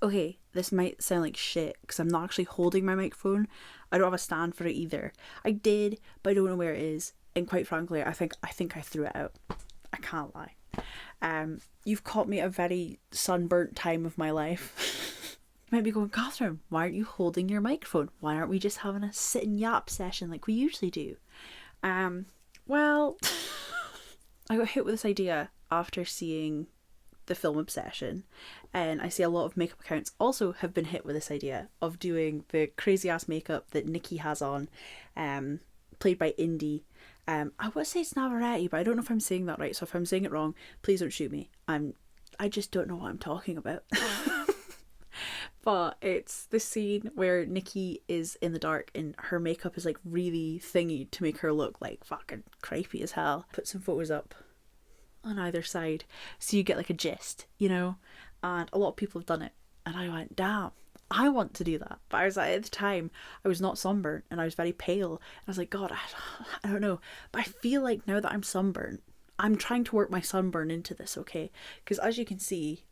Okay, this might sound like shit because I'm not actually holding my microphone. I don't have a stand for it either. I did, but I don't know where it is. And quite frankly, I think I threw it out. I can't lie. You've caught me at a very sunburnt time of my life. You might be going, Catherine, why aren't you holding your microphone? Why aren't we just having a sit and yap session like we usually do? Well, I got hit with this idea after seeing the film Obsession, and I see a lot of makeup accounts also have been hit with this idea of doing the crazy ass makeup that Nikki has on, played by Indy. I would say it's Navarrete, but I don't know if I'm saying that right. So if I'm saying it wrong, please don't shoot me. I just don't know what I'm talking about. But it's the scene where Nikki is in the dark and her makeup is like really thingy to make her look like fucking creepy as hell. Put some photos up on either side so you get like a gist, you know? And a lot of people have done it. And I went, damn, I want to do that. But I was like, at the time, I was not sunburnt and I was very pale. And I was like, God, I don't know. But I feel like now that I'm sunburnt, I'm trying to work my sunburn into this, okay? Because as you can see,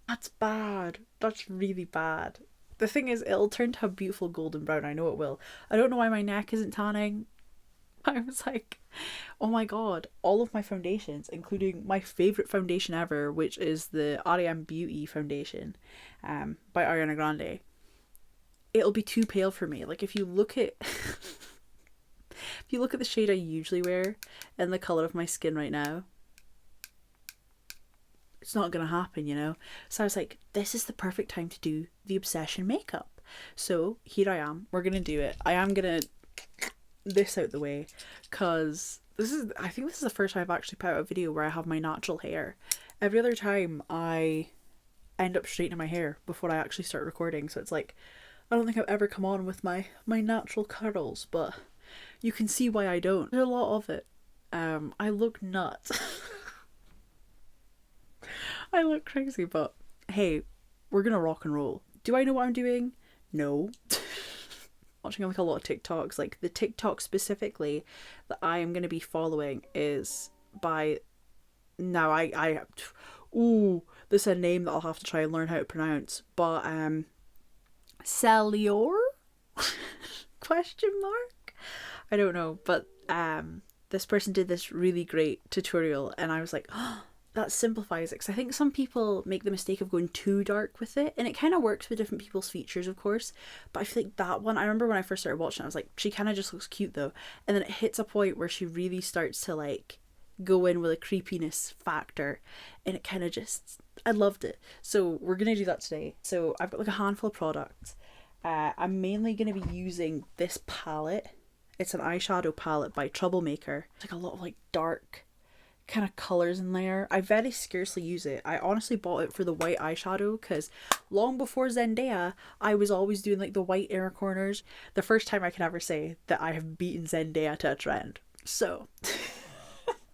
that's bad. That's really bad. The thing is, it'll turn to a beautiful golden brown. I know it will. I don't know why my neck isn't tanning. I was like, oh my god, all of my foundations, including my favourite foundation ever, which is the R.E.M. Beauty foundation by Ariana Grande, it'll be too pale for me. Like, if you look at the shade I usually wear and the colour of my skin right now, it's not gonna happen, you know? So I was like, this is the perfect time to do the Obsession makeup. So here I am, we're gonna do it. I am gonna this out the way because I think this is the first time I've actually put out a video where I have my natural hair. Every other time I end up straightening my hair before I actually start recording, so it's like I don't think I've ever come on with my natural curls, but you can see why I don't. There's a lot of it. I look nuts. I look crazy, but hey, we're gonna rock and roll. Do I know what I'm doing? No. Watching like a lot of TikToks, like the TikTok specifically that I am going to be following is by now ooh, this is a name that I'll have to try and learn how to pronounce, but Celior question mark, I don't know, but this person did this really great tutorial and I was like, oh, that simplifies it, because I think some people make the mistake of going too dark with it, and it kind of works with different people's features, of course, but I feel like that one, I remember when I first started watching it, I was like, she kind of just looks cute though, and then it hits a point where she really starts to like go in with a creepiness factor, and it kind of just, I loved it. So we're gonna do that today. So I've got like a handful of products. I'm mainly gonna be using this palette. It's an eyeshadow palette by Troublemaker. It's like a lot of like dark kind of colors in there. I very scarcely use it. I honestly bought it for the white eyeshadow because long before Zendaya, I was always doing like the white inner corners. The first time I can ever say that I have beaten Zendaya to a trend. So,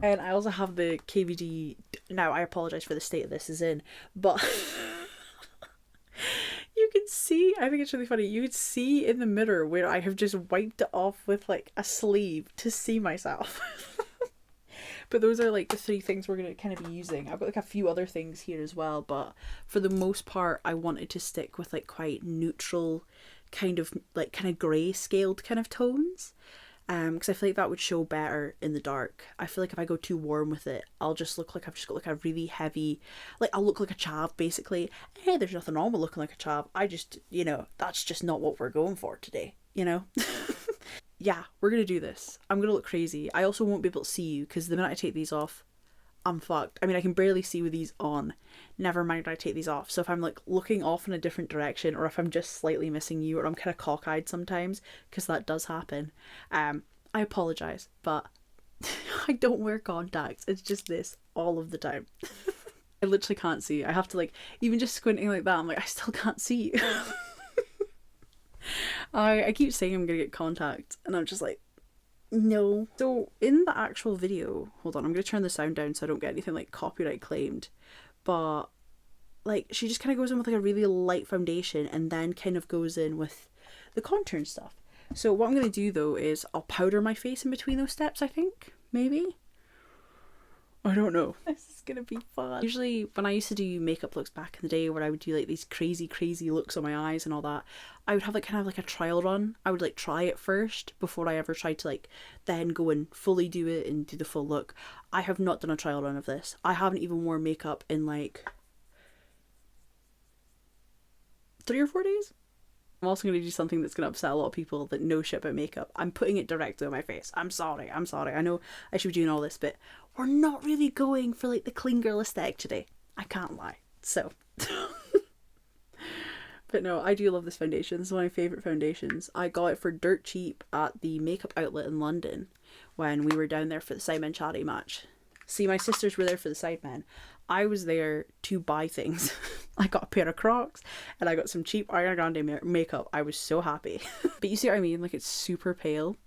and I also have the KVD. Now, I apologize for the state of this is in, but you can see, I think it's really funny, you can see in the mirror where I have just wiped it off with like a sleeve to see myself. But those are like the three things we're going to kind of be using. I've got like a few other things here as well, but for the most part I wanted to stick with like quite neutral kind of like kind of grey scaled kind of tones, because I feel like that would show better in the dark. I feel like if I go too warm with it, I'll just look like I've just got like a really heavy, like I'll look like a chav basically. Hey, there's nothing wrong with looking like a chav. I just, you know, that's just not what we're going for today, you know? Yeah, we're gonna do this. I'm gonna look crazy. I also won't be able to see you because the minute I take these off, I'm fucked. I mean, I can barely see with these on. Never mind when I take these off. So if I'm like looking off in a different direction, or if I'm just slightly missing you, or I'm kind of cockeyed sometimes, because that does happen, I apologize, but I don't wear contacts. It's just this all of the time. I literally can't see. I have to like, even just squinting like that, I'm like, I still can't see you. I keep saying I'm gonna get contacts, and I'm just like, no. So in the actual video, hold on, I'm gonna turn the sound down so I don't get anything like copyright claimed, but like she just kind of goes in with like a really light foundation and then kind of goes in with the contour and stuff. So what I'm gonna do though is I'll powder my face in between those steps, I think, maybe. I don't know. This is gonna be fun. Usually when I used to do makeup looks back in the day where I would do like these crazy looks on my eyes and all that, I would have like kind of like a trial run. I would like try it first before I ever tried to like then go and fully do it and do the full look. I have not done a trial run of this. I haven't even worn makeup in like 3 or 4 days. I'm also going to do something that's going to upset a lot of people that know shit about makeup. I'm putting it directly on my face. I'm sorry. I know I should be doing all this, but we're not really going for like the clean girl aesthetic today. I can't lie. So. But no, I do love this foundation. This is one of my favourite foundations. I got it for dirt cheap at the makeup outlet in London when we were down there for the Sidemen charity match. See, my sisters were there for the Sidemen. I was there to buy things. I got a pair of Crocs and I got some cheap Ariana Grande makeup. I was so happy. But you see what I mean? Like, it's super pale.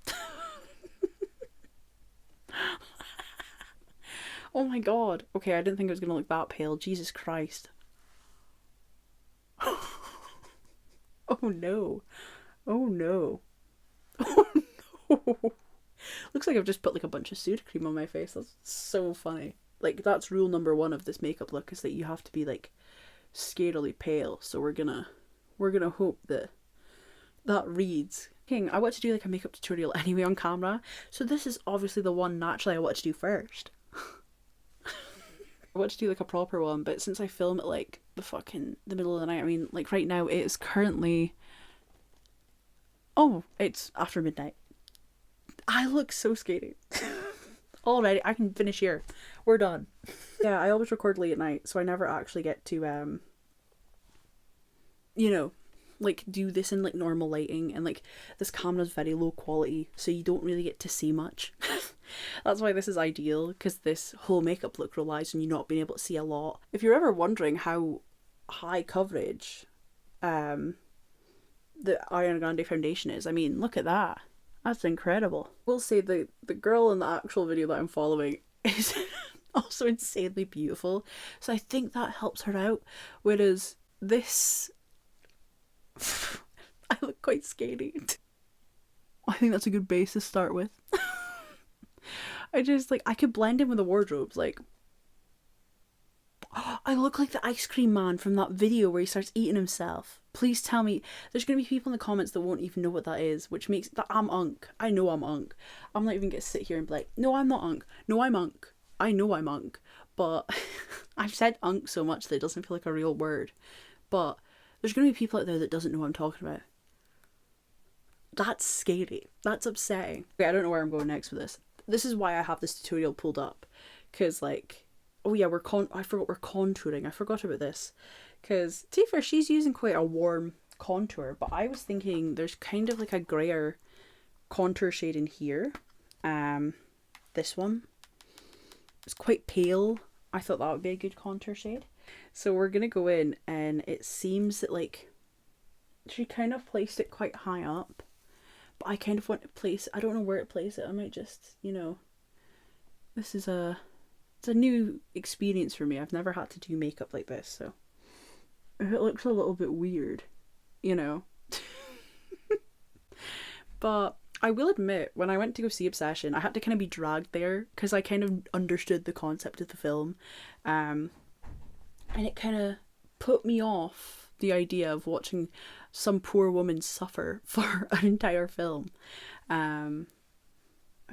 Oh my god. Okay, I didn't think it was going to look that pale. Jesus Christ. Oh no. Oh no. Oh no. Looks like I've just put like a bunch of Sudocrem on my face. That's so funny. Like, that's rule number 1 of this makeup look, is that you have to be like scarily pale. So we're gonna hope that that reads. King, I want to do like a makeup tutorial anyway on camera, so this is obviously the one naturally I want to do first. I want to do like a proper one, but since I film at like the middle of the night, I mean, like right now it is currently, oh, it's after midnight. I look so skating. Already, I can finish here. We're done. Yeah, I always record late at night, so I never actually get to, you know, like do this in like normal lighting, and like this camera's very low quality, so you don't really get to see much. That's why this is ideal, because this whole makeup look relies on you not being able to see a lot. If you're ever wondering how high coverage the Ariana Grande foundation is, I mean, look at that. That's incredible. I will say the girl in the actual video that I'm following is also insanely beautiful, so I think that helps her out, whereas this I look quite skinny. I think that's a good base to start with. I just like, I could blend in with the wardrobes, like I look like the ice cream man from that video where he starts eating himself. Please tell me. There's going to be people in the comments that won't even know what that is, which makes that I'm Unk. I know I'm Unk. I'm not even going to sit here and be like, no, I'm not Unk. No, I'm Unk. I know I'm Unk. But I've said Unk so much that it doesn't feel like a real word. But there's going to be people out there that doesn't know what I'm talking about. That's scary. That's upsetting. Okay, I don't know where I'm going next with this. This is why I have this tutorial pulled up. Because, like, oh yeah, I forgot we're contouring. I forgot about this. Because, to be fair, she's using quite a warm contour. But I was thinking there's kind of like a grayer contour shade in here. This one. It's quite pale. I thought that would be a good contour shade. So we're going to go in, and it seems that, like, she kind of placed it quite high up. But I kind of want to place, I don't know where to place it. I might just, you know, it's a new experience for me. I've never had to do makeup like this, so if it looks a little bit weird, you know. But I will admit, when I went to go see Obsession, I had to kind of be dragged there because I kind of understood the concept of the film, and it kind of put me off the idea of watching some poor woman suffer for an entire film. I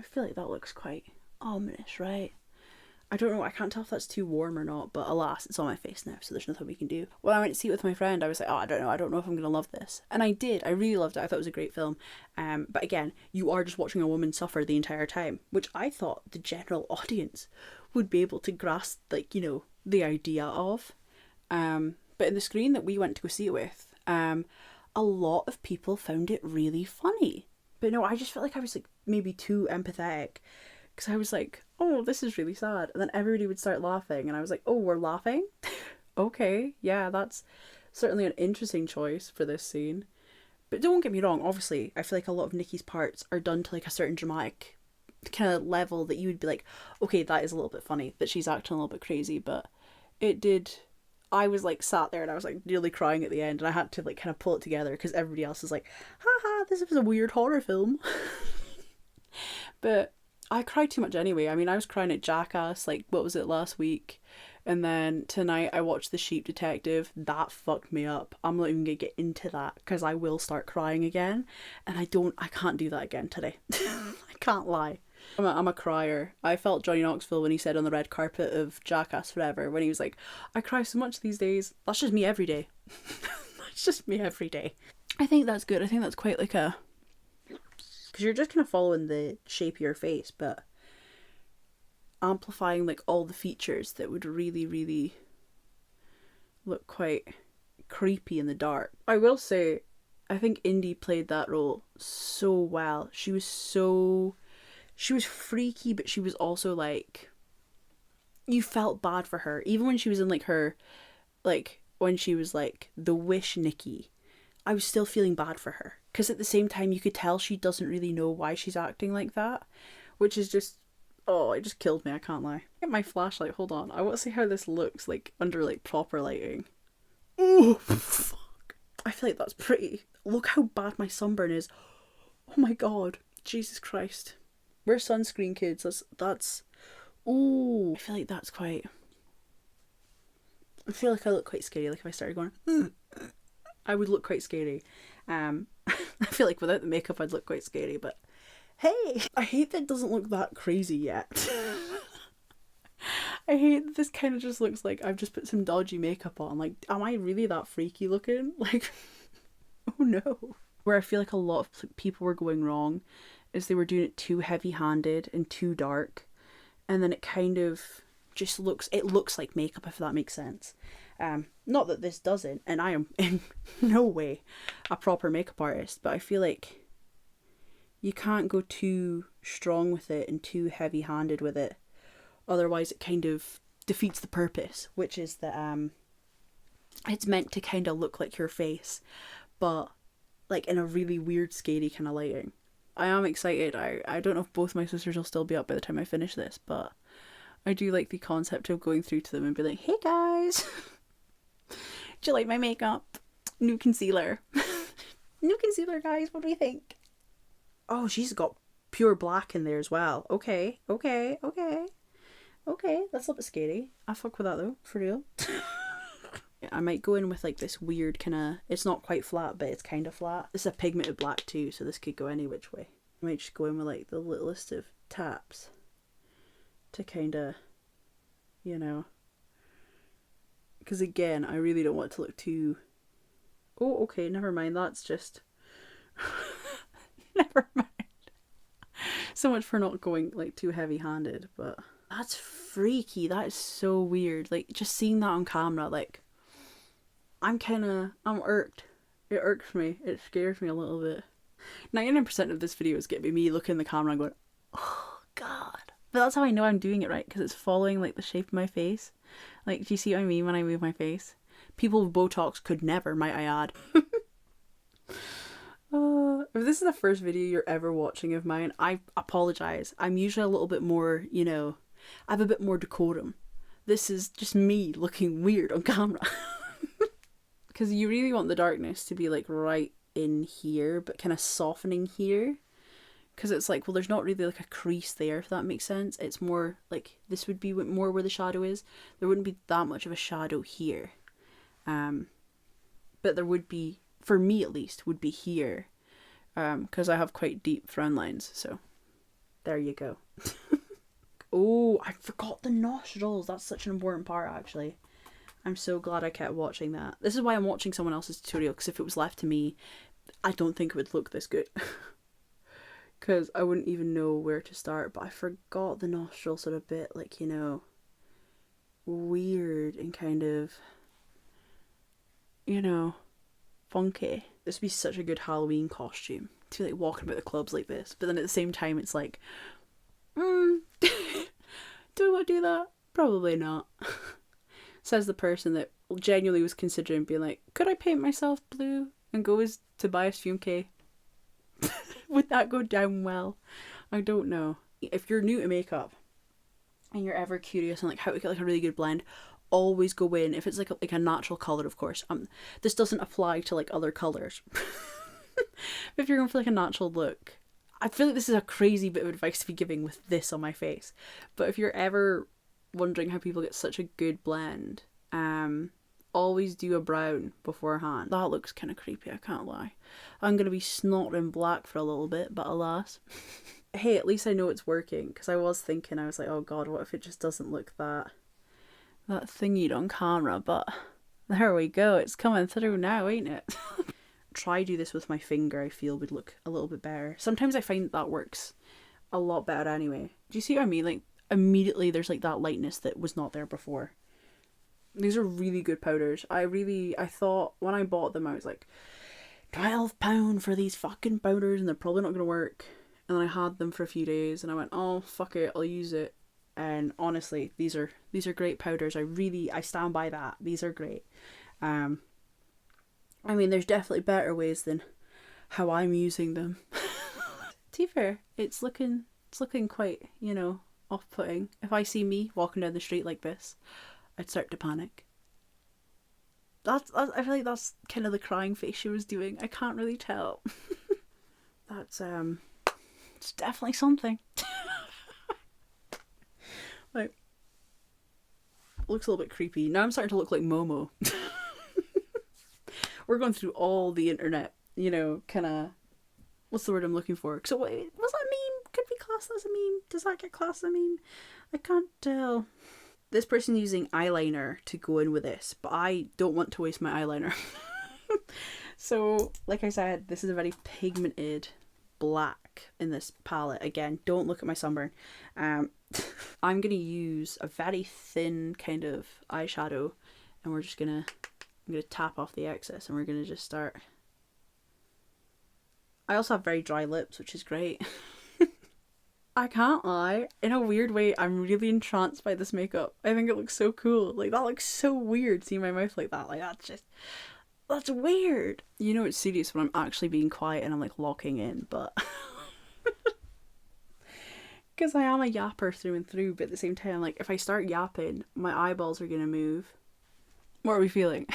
feel like that looks quite ominous, right? I don't know, I can't tell if that's too warm or not, but alas, it's on my face now, so there's nothing we can do. When I went to see it with my friend, I was like, oh, I don't know if I'm gonna love this. And I did, I really loved it, I thought it was a great film. But again, you are just watching a woman suffer the entire time, which I thought the general audience would be able to grasp, like, you know, the idea of. But in the screen that we went to go see it with, a lot of people found it really funny. But no, I just felt like I was like maybe too empathetic, because I was like, oh, this is really sad. And then everybody would start laughing, and I was like, oh, we're laughing? Okay, yeah, that's certainly an interesting choice for this scene. But don't get me wrong, obviously, I feel like a lot of Nikki's parts are done to like a certain dramatic kind of level that you would be like, okay, that is a little bit funny, that she's acting a little bit crazy, but it did... I was like sat there and I was like nearly crying at the end, and I had to like kind of pull it together because everybody else is like, haha, this was a weird horror film. But I cry too much anyway. I mean, I was crying at Jackass, like, what was it, last week? And then tonight I watched The Sheep Detective. That fucked me up. I'm not even gonna get into that because I will start crying again. And I can't do that again today. I can't lie. I'm a crier. I felt Johnny Knoxville when he said on the red carpet of Jackass Forever, when he was like, I cry so much these days. That's just me every day. That's just me every day. I think that's good. I think that's quite like a... because you're just kind of following the shape of your face, but amplifying like all the features that would really, really look quite creepy in the dark. I will say, I think Indy played that role so well. She was freaky, but she was also like, you felt bad for her. Even when she was in like her, like when she was like the Wish Nikki, I was still feeling bad for her. Because at the same time, you could tell she doesn't really know why she's acting like that. Which is just, oh, it just killed me, I can't lie. Get my flashlight, hold on. I want to see how this looks like under like proper lighting. Oh, fuck. I feel like that's pretty. Look how bad my sunburn is. Oh my god. Jesus Christ. Wear sunscreen, kids. That's... Ooh. I feel like that's quite... I feel like I look quite scary. Like if I started going... I would look quite scary. I feel like without the makeup I'd look quite scary, but hey! I hate that it doesn't look that crazy yet. I hate that this kind of just looks like I've just put some dodgy makeup on. Like, am I really that freaky looking? Like, oh no. Where I feel like a lot of people were going wrong is they were doing it too heavy-handed and too dark, and then it kind of just looks like makeup, if that makes sense. Not that this doesn't, and I am in no way a proper makeup artist, but I feel like you can't go too strong with it and too heavy-handed with it, otherwise it kind of defeats the purpose, which is that it's meant to kind of look like your face, but like in a really weird, scary kind of lighting. I am excited. I don't know if both my sisters will still be up by the time I finish this, but I do like the concept of going through to them and be like, hey guys, do you like my makeup? New concealer. New concealer, guys, what do you think? Oh, she's got pure black in there as well. Okay. That's a little bit scary. I fuck with that though, for real. I might go in with like this weird kind of, it's not quite flat, but it's kind of flat. It's a pigmented black too, so this could go any which way. I might just go in with like the littlest of taps to kind of, you know, because again, I really don't want it to look too... Oh, okay, never mind, that's just... Never mind. So much for not going like too heavy-handed, but that's freaky. That is so weird. Like, just seeing that on camera, like, I'm irked. It irks me. It scares me a little bit. 99% of this video is getting me looking in the camera and going, oh god. But that's how I know I'm doing it right, because it's following like the shape of my face. Like, do you see what I mean when I move my face? People with Botox could never, might I add. If this is the first video you're ever watching of mine, I apologise. I'm usually a little bit more, you know, I have a bit more decorum. This is just me looking weird on camera. Because you really want the darkness to be like right in here, but kind of softening here. Because it's like, well, there's not really like a crease there, if that makes sense. It's more like, this would be more where the shadow is. There wouldn't be that much of a shadow here. But there would be, for me at least, would be here. Because I have quite deep frown lines, so there you go. Oh, I forgot the nostrils. That's such an important part, actually. I'm so glad I kept watching that. This is why I'm watching someone else's tutorial, because if it was left to me, I don't think it would look this good. Because I wouldn't even know where to start, but I forgot the nostrils are a bit, like, you know, weird and kind of, you know, funky. This would be such a good Halloween costume, to be like walking about the clubs like this, but then at the same time it's like, do I want to do that? Probably not. Says the person that genuinely was considering being like, could I paint myself blue and go as Tobias Funke? Would that go down well? I don't know. If you're new to makeup and you're ever curious on like how to get like a really good blend, always go in, if it's like a natural colour, of course. This doesn't apply to like other colours. If you're going for like a natural look, I feel like this is a crazy bit of advice to be giving with this on my face, but if you're ever wondering how people get such a good blend, always do a brown beforehand. That looks kind of creepy, I can't lie. I'm going to be snorting black for a little bit, but alas. Hey, at least I know it's working, because I was thinking, I was like, oh god, what if it just doesn't look that thingy on camera, but there we go, it's coming through now, ain't it? Try do this with my finger, I feel would look a little bit better. Sometimes I find that works a lot better anyway. Do you see what I mean? Like, immediately there's like that lightness that was not there before. These are really good powders. I thought when I bought them, I was like, £12 for these fucking powders and they're probably not going to work. And then I had them for a few days and I went, oh, fuck it, I'll use it. And honestly, these are great powders. I stand by that. These are great. I mean, there's definitely better ways than how I'm using them. To be fair, it's looking quite, you know, off-putting. If I see me walking down the street like this, I'd start to panic. I feel like that's kind of the crying face she was doing. I can't really tell. That's it's definitely something. Like, looks a little bit creepy. Now I'm starting to look like Momo. We're going through all the internet, you know, kind of, what's the word I'm looking for? So was that a meme? Could be classed as a meme? Does that get classed as a meme? I can't tell. This person's using eyeliner to go in with this, but I don't want to waste my eyeliner. So, like I said, this is a very pigmented black in this palette. Again, don't look at my sunburn. I'm going to use a very thin kind of eyeshadow, and I'm going to tap off the excess, and we're going to just start. I also have very dry lips, which is great. I can't lie, in a weird way, I'm really entranced by this makeup. I think it looks so cool. Like, that looks so weird, seeing my mouth like that. Like, that's weird. You know it's serious when I'm actually being quiet and I'm like locking in, but because I am a yapper through and through, but at the same time, like, if I start yapping, my eyeballs are gonna move. What are we feeling?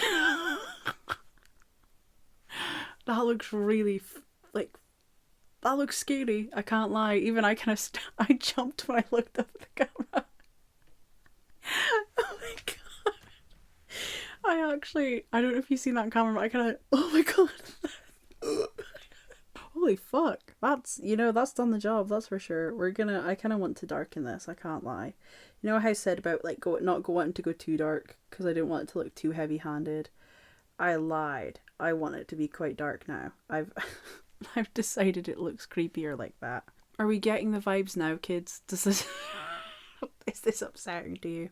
That looks really that looks scary. I can't lie. Even I kind of I jumped when I looked up at the camera. Oh my god. I don't know if you've seen that on camera, but I kind of, oh my god. Holy fuck. That's done the job, that's for sure. I kind of want to darken this, I can't lie. You know how I said about like not wanting to go too dark because I didn't want it to look too heavy-handed? I lied. I want it to be quite dark now. I've decided it looks creepier like that. Are we getting the vibes now, kids? Is this upsetting to you?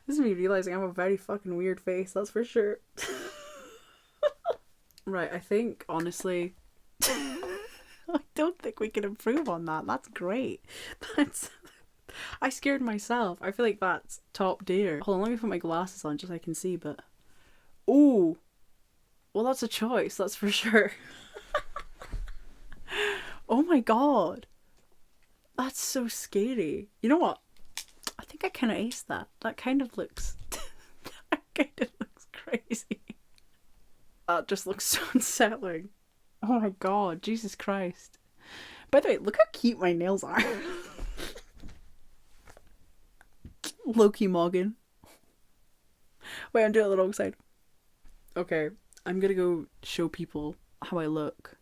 This is me realising I'm a very fucking weird face, that's for sure. Right, I think, honestly, I don't think we can improve on that. That's great. I scared myself. I feel like that's top tier. Hold on, let me put my glasses on just so I can see, but... Ooh! Well, that's a choice, that's for sure. Oh my god. That's so scary. You know what? I think I kind of aced that. That kind of looks... that kind of looks crazy. That just looks so unsettling. Oh my god, Jesus Christ. By the way, look how cute my nails are. Loki Morgan. Wait, I'm doing it the wrong side. Okay, I'm gonna go show people how I look.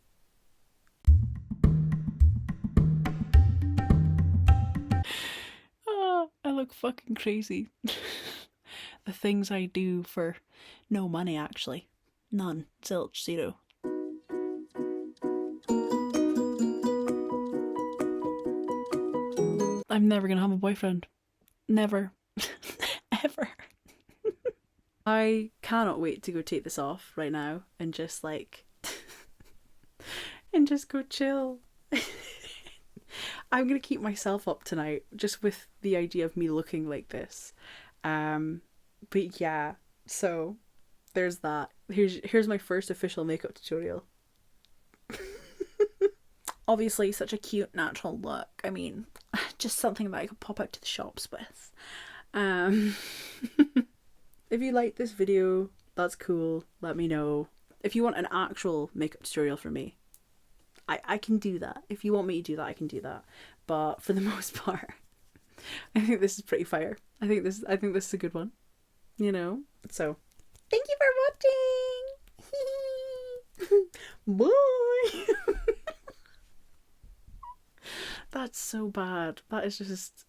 Oh, I look fucking crazy. The things I do for no money, actually. None. Zilch. Zero. I'm never gonna have a boyfriend. Never. Ever. I cannot wait to go take this off right now and just like and just go chill. I'm gonna keep myself up tonight just with the idea of me looking like this. But yeah, so there's that. Here's my first official makeup tutorial. Obviously such a cute natural look. I mean, just something that I could pop out to the shops with. If you like this video, that's cool, let me know. If you want an actual makeup tutorial from me, I can do that. If you want me to do that, I can do that. But for the most part, I think this is pretty fire. I think this is a good one. You know? So thank you for watching. Bye. That's so bad. That is just